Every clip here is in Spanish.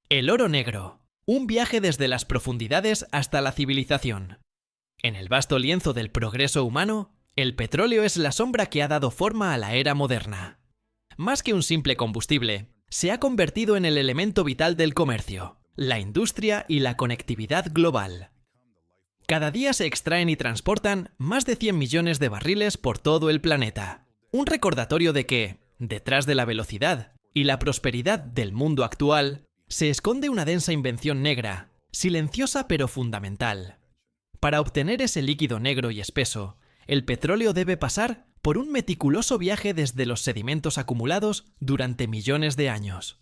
El oro negro. Un viaje desde las profundidades hasta la civilización. En el vasto lienzo del progreso humano, el petróleo es la sombra que ha dado forma a la era moderna. Más que un simple combustible, se ha convertido en el elemento vital del comercio, la industria y la conectividad global. Cada día se extraen y transportan más de 100 millones de barriles por todo el planeta. Un recordatorio de que, detrás de la velocidad y la prosperidad del mundo actual, se esconde una densa invención negra, silenciosa pero fundamental. Para obtener ese líquido negro y espeso, el petróleo debe pasar por un meticuloso viaje desde los sedimentos acumulados durante millones de años.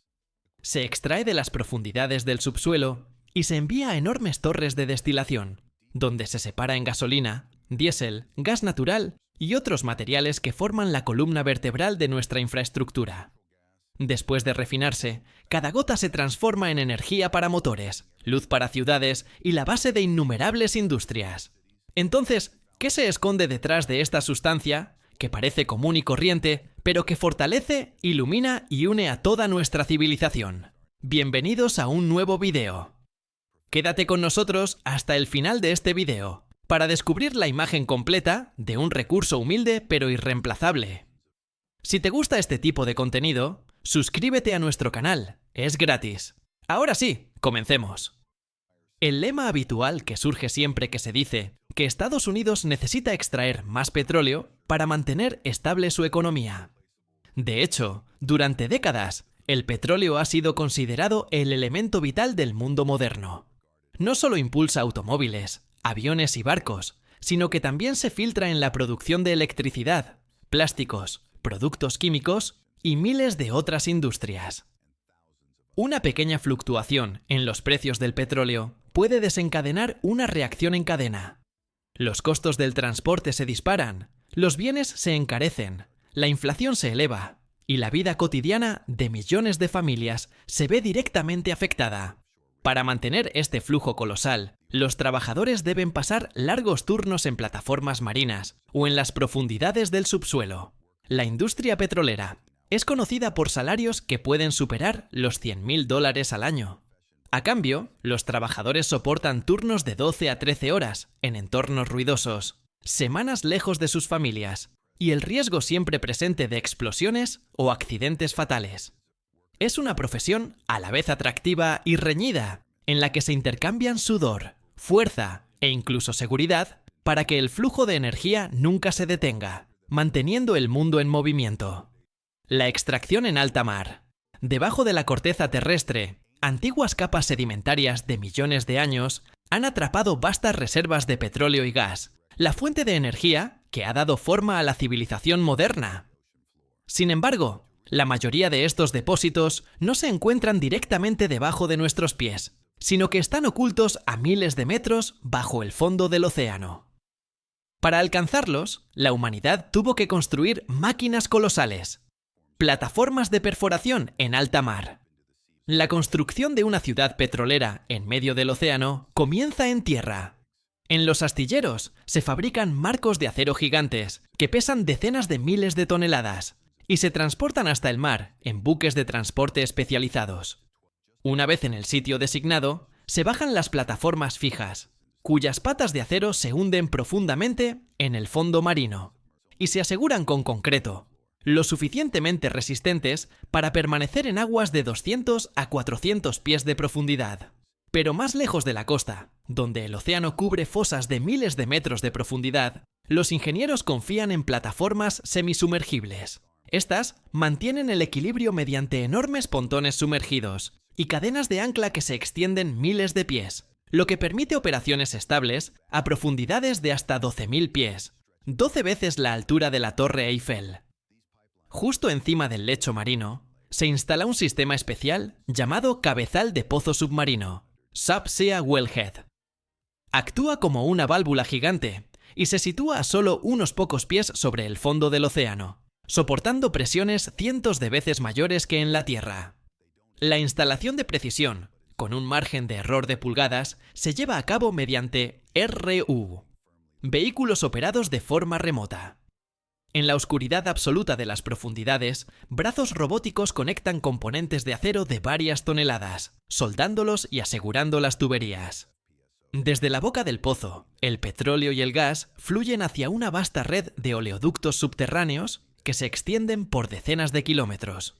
Se extrae de las profundidades del subsuelo y se envía a enormes torres de destilación, donde se separa en gasolina, diésel, gas natural y otros materiales que forman la columna vertebral de nuestra infraestructura. Después de refinarse, cada gota se transforma en energía para motores, luz para ciudades y la base de innumerables industrias. Entonces, ¿qué se esconde detrás de esta sustancia, que parece común y corriente, pero que fortalece, ilumina y une a toda nuestra civilización? Bienvenidos a un nuevo video. Quédate con nosotros hasta el final de este video, para descubrir la imagen completa de un recurso humilde pero irreemplazable. Si te gusta este tipo de contenido, suscríbete a nuestro canal, es gratis. Ahora sí, comencemos. El lema habitual que surge siempre que se dice que Estados Unidos necesita extraer más petróleo para mantener estable su economía. De hecho, durante décadas, el petróleo ha sido considerado el elemento vital del mundo moderno. No solo impulsa automóviles, aviones y barcos, sino que también se filtra en la producción de electricidad, plásticos, productos químicos y miles de otras industrias. Una pequeña fluctuación en los precios del petróleo puede desencadenar una reacción en cadena. Los costos del transporte se disparan, los bienes se encarecen, la inflación se eleva y la vida cotidiana de millones de familias se ve directamente afectada. Para mantener este flujo colosal, los trabajadores deben pasar largos turnos en plataformas marinas o en las profundidades del subsuelo. La industria petrolera es conocida por salarios que pueden superar los $100.000 al año. A cambio, los trabajadores soportan turnos de 12 a 13 horas en entornos ruidosos, semanas lejos de sus familias y el riesgo siempre presente de explosiones o accidentes fatales. Es una profesión a la vez atractiva y reñida, en la que se intercambian sudor, fuerza e incluso seguridad para que el flujo de energía nunca se detenga, manteniendo el mundo en movimiento. La extracción en alta mar. Debajo de la corteza terrestre, antiguas capas sedimentarias de millones de años han atrapado vastas reservas de petróleo y gas, la fuente de energía que ha dado forma a la civilización moderna. Sin embargo, la mayoría de estos depósitos no se encuentran directamente debajo de nuestros pies, sino que están ocultos a miles de metros bajo el fondo del océano. Para alcanzarlos, la humanidad tuvo que construir máquinas colosales, plataformas de perforación en alta mar. La construcción de una ciudad petrolera en medio del océano comienza en tierra. En los astilleros se fabrican marcos de acero gigantes que pesan decenas de miles de toneladas y se transportan hasta el mar en buques de transporte especializados. Una vez en el sitio designado, se bajan las plataformas fijas, cuyas patas de acero se hunden profundamente en el fondo marino y se aseguran con concreto, lo suficientemente resistentes para permanecer en aguas de 200 a 400 pies de profundidad. Pero más lejos de la costa, donde el océano cubre fosas de miles de metros de profundidad, los ingenieros confían en plataformas semisumergibles. Estas mantienen el equilibrio mediante enormes pontones sumergidos y cadenas de ancla que se extienden miles de pies, lo que permite operaciones estables a profundidades de hasta 12.000 pies, 12 veces la altura de la Torre Eiffel. Justo encima del lecho marino, se instala un sistema especial llamado cabezal de pozo submarino, Subsea Wellhead. Actúa como una válvula gigante y se sitúa a solo unos pocos pies sobre el fondo del océano, soportando presiones cientos de veces mayores que en la Tierra. La instalación de precisión, con un margen de error de pulgadas, se lleva a cabo mediante RU, vehículos operados de forma remota. En la oscuridad absoluta de las profundidades, brazos robóticos conectan componentes de acero de varias toneladas, soldándolos y asegurando las tuberías. Desde la boca del pozo, el petróleo y el gas fluyen hacia una vasta red de oleoductos subterráneos que se extienden por decenas de kilómetros.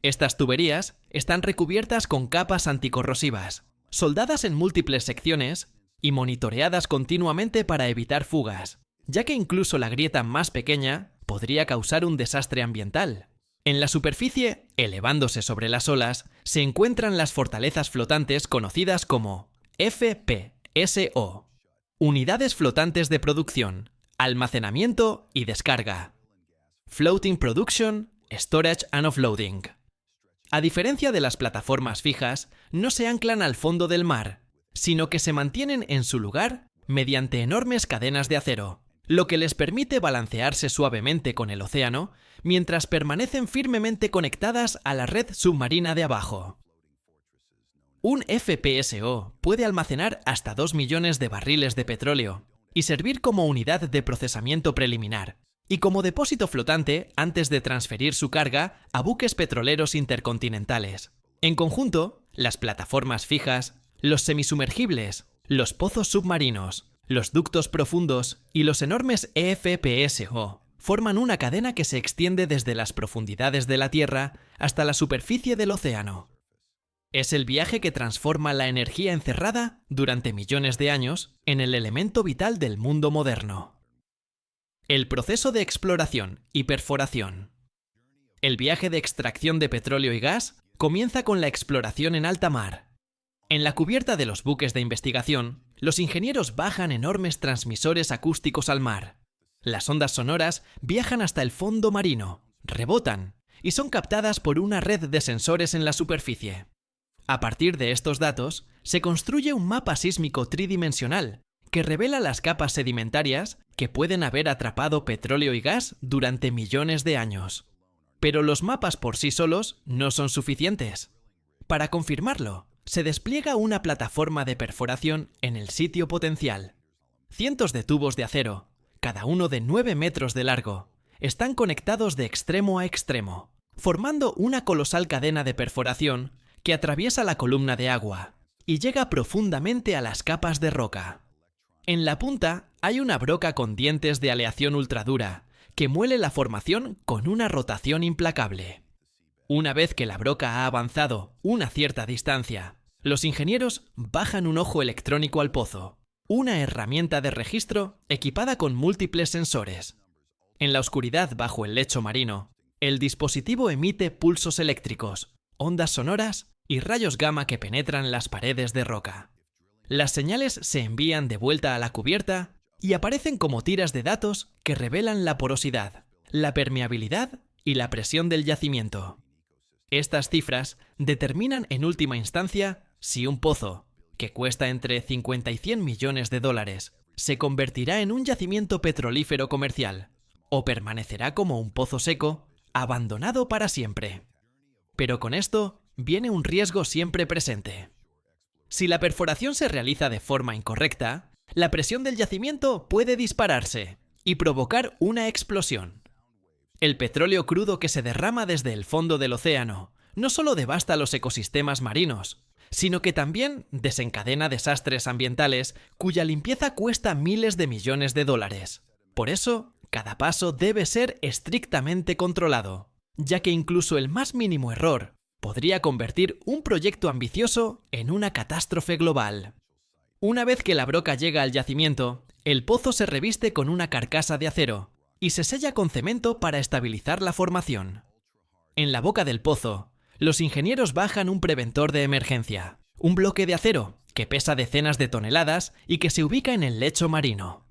Estas tuberías están recubiertas con capas anticorrosivas, soldadas en múltiples secciones y monitoreadas continuamente para evitar fugas, ya que incluso la grieta más pequeña podría causar un desastre ambiental. En la superficie, elevándose sobre las olas, se encuentran las fortalezas flotantes conocidas como FPSO, unidades flotantes de producción, almacenamiento y descarga. Floating Production, Storage and Offloading. A diferencia de las plataformas fijas, no se anclan al fondo del mar, sino que se mantienen en su lugar mediante enormes cadenas de acero, lo que les permite balancearse suavemente con el océano mientras permanecen firmemente conectadas a la red submarina de abajo. Un FPSO puede almacenar hasta 2 millones de barriles de petróleo y servir como unidad de procesamiento preliminar y como depósito flotante antes de transferir su carga a buques petroleros intercontinentales. En conjunto, las plataformas fijas, los semisumergibles, los pozos submarinos, los ductos profundos y los enormes FPSO forman una cadena que se extiende desde las profundidades de la Tierra hasta la superficie del océano. Es el viaje que transforma la energía encerrada durante millones de años en el elemento vital del mundo moderno. El proceso de exploración y perforación. El viaje de extracción de petróleo y gas comienza con la exploración en alta mar. En la cubierta de los buques de investigación, los ingenieros bajan enormes transmisores acústicos al mar. Las ondas sonoras viajan hasta el fondo marino, rebotan y son captadas por una red de sensores en la superficie. A partir de estos datos, se construye un mapa sísmico tridimensional que revela las capas sedimentarias que pueden haber atrapado petróleo y gas durante millones de años. Pero los mapas por sí solos no son suficientes. Para confirmarlo, se despliega una plataforma de perforación en el sitio potencial. Cientos de tubos de acero, cada uno de 9 metros de largo, están conectados de extremo a extremo, formando una colosal cadena de perforación que atraviesa la columna de agua y llega profundamente a las capas de roca. En la punta hay una broca con dientes de aleación ultradura que muele la formación con una rotación implacable. Una vez que la broca ha avanzado una cierta distancia, los ingenieros bajan un ojo electrónico al pozo, una herramienta de registro equipada con múltiples sensores. En la oscuridad bajo el lecho marino, el dispositivo emite pulsos eléctricos, ondas sonoras y rayos gamma que penetran las paredes de roca. Las señales se envían de vuelta a la cubierta y aparecen como tiras de datos que revelan la porosidad, la permeabilidad y la presión del yacimiento. Estas cifras determinan en última instancia si un pozo, que cuesta entre 50 y 100 millones de dólares, se convertirá en un yacimiento petrolífero comercial o permanecerá como un pozo seco, abandonado para siempre. Pero con esto viene un riesgo siempre presente. Si la perforación se realiza de forma incorrecta, la presión del yacimiento puede dispararse y provocar una explosión. El petróleo crudo que se derrama desde el fondo del océano no solo devasta los ecosistemas marinos, sino que también desencadena desastres ambientales cuya limpieza cuesta miles de millones de dólares. Por eso, cada paso debe ser estrictamente controlado, ya que incluso el más mínimo error podría convertir un proyecto ambicioso en una catástrofe global. Una vez que la broca llega al yacimiento, el pozo se reviste con una carcasa de acero y se sella con cemento para estabilizar la formación. En la boca del pozo, los ingenieros bajan un preventor de emergencia, un bloque de acero que pesa decenas de toneladas y que se ubica en el lecho marino.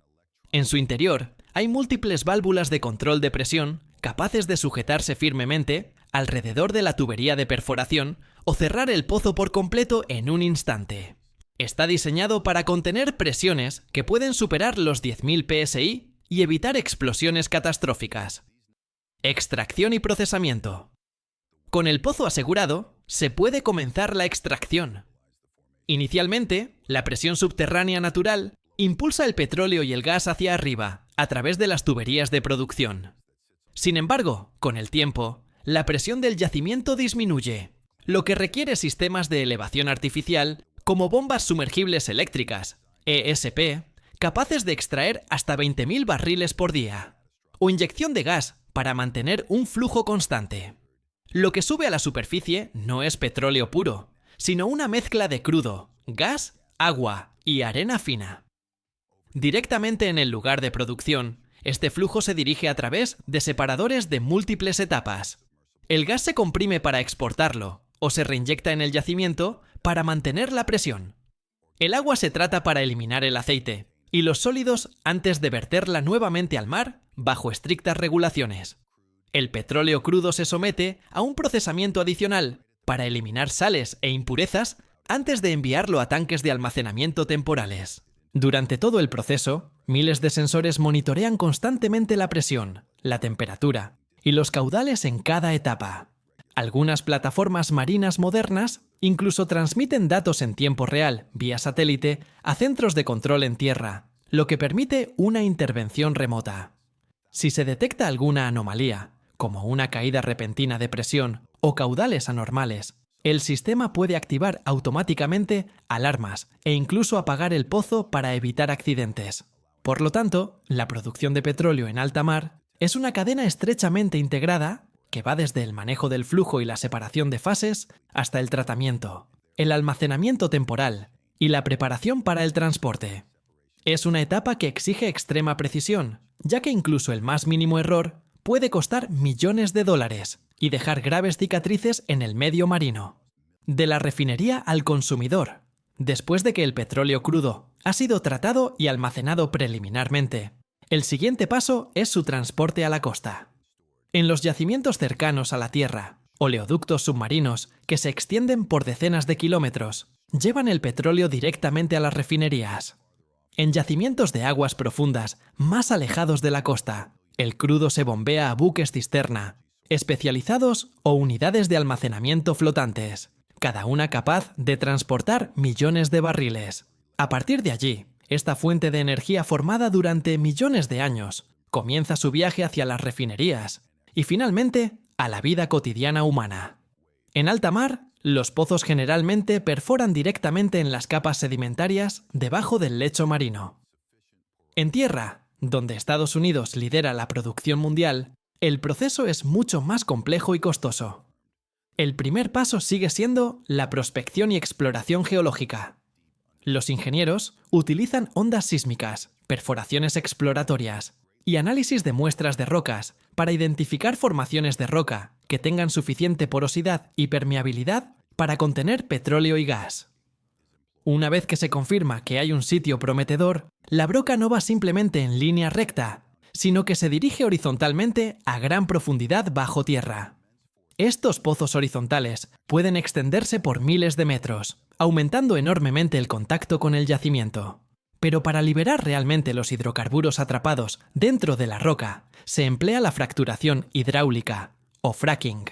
En su interior hay múltiples válvulas de control de presión capaces de sujetarse firmemente alrededor de la tubería de perforación o cerrar el pozo por completo en un instante. Está diseñado para contener presiones que pueden superar los 10.000 psi y evitar explosiones catastróficas. Extracción y procesamiento. Con el pozo asegurado, se puede comenzar la extracción. Inicialmente, la presión subterránea natural impulsa el petróleo y el gas hacia arriba, a través de las tuberías de producción. Sin embargo, con el tiempo, la presión del yacimiento disminuye, lo que requiere sistemas de elevación artificial como bombas sumergibles eléctricas, ESP, capaces de extraer hasta 20.000 barriles por día, o inyección de gas para mantener un flujo constante. Lo que sube a la superficie no es petróleo puro, sino una mezcla de crudo, gas, agua y arena fina. Directamente en el lugar de producción, este flujo se dirige a través de separadores de múltiples etapas. El gas se comprime para exportarlo, o se reinyecta en el yacimiento para mantener la presión. El agua se trata para eliminar el aceite, y los sólidos antes de verterla nuevamente al mar bajo estrictas regulaciones. El petróleo crudo se somete a un procesamiento adicional para eliminar sales e impurezas antes de enviarlo a tanques de almacenamiento temporales. Durante todo el proceso, miles de sensores monitorean constantemente la presión, la temperatura y los caudales en cada etapa. Algunas plataformas marinas modernas incluso transmiten datos en tiempo real, vía satélite, a centros de control en tierra, lo que permite una intervención remota. Si se detecta alguna anomalía, como una caída repentina de presión o caudales anormales, el sistema puede activar automáticamente alarmas e incluso apagar el pozo para evitar accidentes. Por lo tanto, la producción de petróleo en alta mar es una cadena estrechamente integrada que va desde el manejo del flujo y la separación de fases hasta el tratamiento, el almacenamiento temporal y la preparación para el transporte. Es una etapa que exige extrema precisión, ya que incluso el más mínimo error puede costar millones de dólares y dejar graves cicatrices en el medio marino. De la refinería al consumidor, después de que el petróleo crudo ha sido tratado y almacenado preliminarmente, el siguiente paso es su transporte a la costa. En los yacimientos cercanos a la Tierra, oleoductos submarinos que se extienden por decenas de kilómetros, llevan el petróleo directamente a las refinerías. En yacimientos de aguas profundas más alejados de la costa, el crudo se bombea a buques cisterna, especializados o unidades de almacenamiento flotantes, cada una capaz de transportar millones de barriles. A partir de allí, esta fuente de energía formada durante millones de años comienza su viaje hacia las refinerías y finalmente a la vida cotidiana humana. En alta mar, los pozos generalmente perforan directamente en las capas sedimentarias debajo del lecho marino. En tierra, donde Estados Unidos lidera la producción mundial, el proceso es mucho más complejo y costoso. El primer paso sigue siendo la prospección y exploración geológica. Los ingenieros utilizan ondas sísmicas, perforaciones exploratorias y análisis de muestras de rocas para identificar formaciones de roca que tengan suficiente porosidad y permeabilidad para contener petróleo y gas. Una vez que se confirma que hay un sitio prometedor, la broca no va simplemente en línea recta, sino que se dirige horizontalmente a gran profundidad bajo tierra. Estos pozos horizontales pueden extenderse por miles de metros, aumentando enormemente el contacto con el yacimiento. Pero para liberar realmente los hidrocarburos atrapados dentro de la roca, se emplea la fracturación hidráulica, o fracking.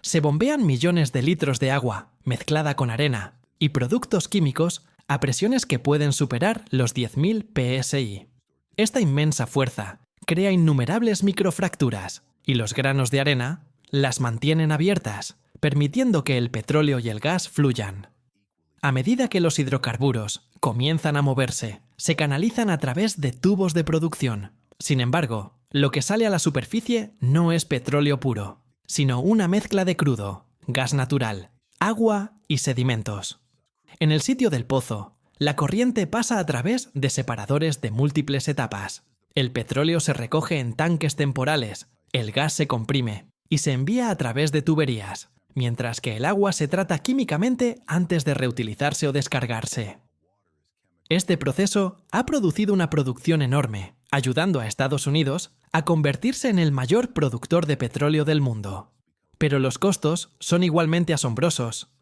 Se bombean millones de litros de agua, mezclada con arena, y productos químicos a presiones que pueden superar los 10.000 psi. Esta inmensa fuerza crea innumerables microfracturas, y los granos de arena las mantienen abiertas, permitiendo que el petróleo y el gas fluyan. A medida que los hidrocarburos comienzan a moverse, se canalizan a través de tubos de producción. Sin embargo, lo que sale a la superficie no es petróleo puro, sino una mezcla de crudo, gas natural, agua y sedimentos. En el sitio del pozo, la corriente pasa a través de separadores de múltiples etapas. El petróleo se recoge en tanques temporales, el gas se comprime y se envía a través de tuberías, mientras que el agua se trata químicamente antes de reutilizarse o descargarse. Este proceso ha producido una producción enorme, ayudando a Estados Unidos a convertirse en el mayor productor de petróleo del mundo. Pero los costos son igualmente asombrosos.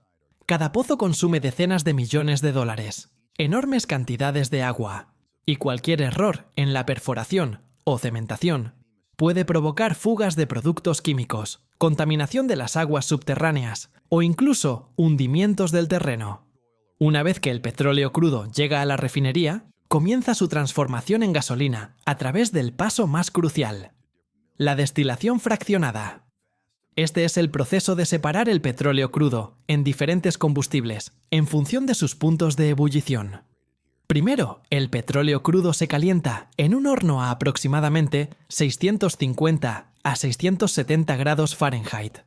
Cada pozo consume decenas de millones de dólares, enormes cantidades de agua, y cualquier error en la perforación o cementación puede provocar fugas de productos químicos, contaminación de las aguas subterráneas o incluso hundimientos del terreno. Una vez que el petróleo crudo llega a la refinería, comienza su transformación en gasolina a través del paso más crucial. La destilación fraccionada. Este es el proceso de separar el petróleo crudo en diferentes combustibles en función de sus puntos de ebullición. Primero, el petróleo crudo se calienta en un horno a aproximadamente 650 a 670 grados Fahrenheit.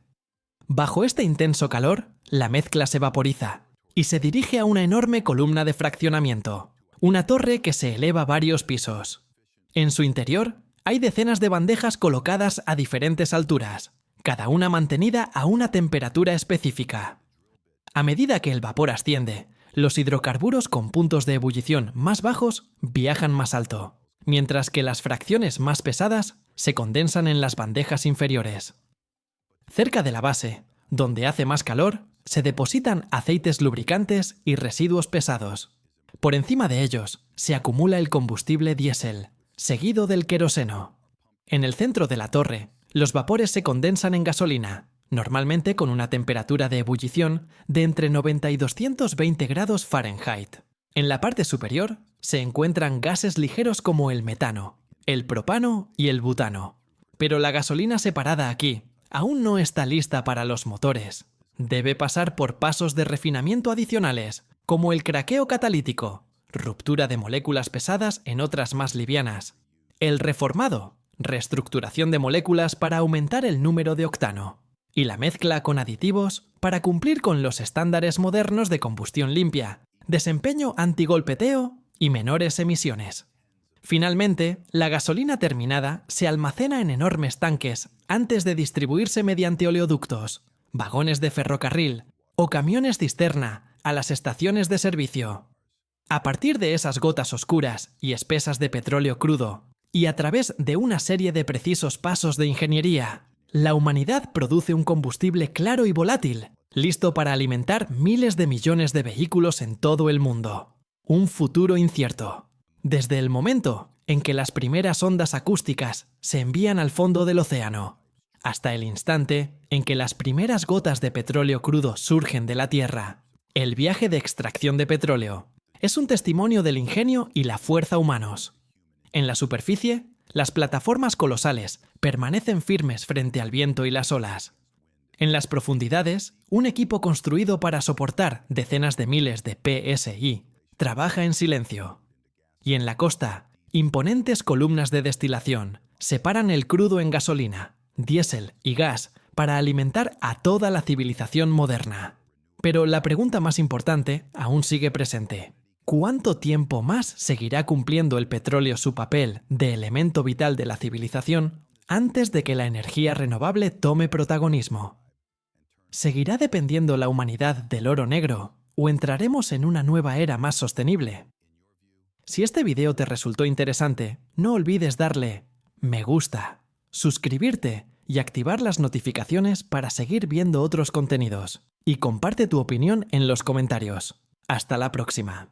Bajo este intenso calor, la mezcla se vaporiza y se dirige a una enorme columna de fraccionamiento, una torre que se eleva varios pisos. En su interior, hay decenas de bandejas colocadas a diferentes alturas, cada una mantenida a una temperatura específica. A medida que el vapor asciende, los hidrocarburos con puntos de ebullición más bajos viajan más alto, mientras que las fracciones más pesadas se condensan en las bandejas inferiores. Cerca de la base, donde hace más calor, se depositan aceites lubricantes y residuos pesados. Por encima de ellos se acumula el combustible diésel, seguido del queroseno. En el centro de la torre, los vapores se condensan en gasolina, normalmente con una temperatura de ebullición de entre 90 y 220 grados Fahrenheit. En la parte superior se encuentran gases ligeros como el metano, el propano y el butano. Pero la gasolina separada aquí aún no está lista para los motores. Debe pasar por pasos de refinamiento adicionales, como el craqueo catalítico, ruptura de moléculas pesadas en otras más livianas, el reformado, reestructuración de moléculas para aumentar el número de octano, y la mezcla con aditivos para cumplir con los estándares modernos de combustión limpia, desempeño antigolpeteo y menores emisiones. Finalmente, la gasolina terminada se almacena en enormes tanques antes de distribuirse mediante oleoductos, vagones de ferrocarril o camiones cisterna a las estaciones de servicio. A partir de esas gotas oscuras y espesas de petróleo crudo, y a través de una serie de precisos pasos de ingeniería, la humanidad produce un combustible claro y volátil, listo para alimentar miles de millones de vehículos en todo el mundo. Un futuro incierto. Desde el momento en que las primeras ondas acústicas se envían al fondo del océano, hasta el instante en que las primeras gotas de petróleo crudo surgen de la Tierra, el viaje de extracción de petróleo es un testimonio del ingenio y la fuerza humanos. En la superficie, las plataformas colosales permanecen firmes frente al viento y las olas. En las profundidades, un equipo construido para soportar decenas de miles de PSI trabaja en silencio. Y en la costa, imponentes columnas de destilación separan el crudo en gasolina, diésel y gas para alimentar a toda la civilización moderna. Pero la pregunta más importante aún sigue presente. ¿Cuánto tiempo más seguirá cumpliendo el petróleo su papel de elemento vital de la civilización antes de que la energía renovable tome protagonismo? ¿Seguirá dependiendo la humanidad del oro negro o entraremos en una nueva era más sostenible? Si este video te resultó interesante, no olvides darle me gusta, suscribirte y activar las notificaciones para seguir viendo otros contenidos. Y comparte tu opinión en los comentarios. Hasta la próxima.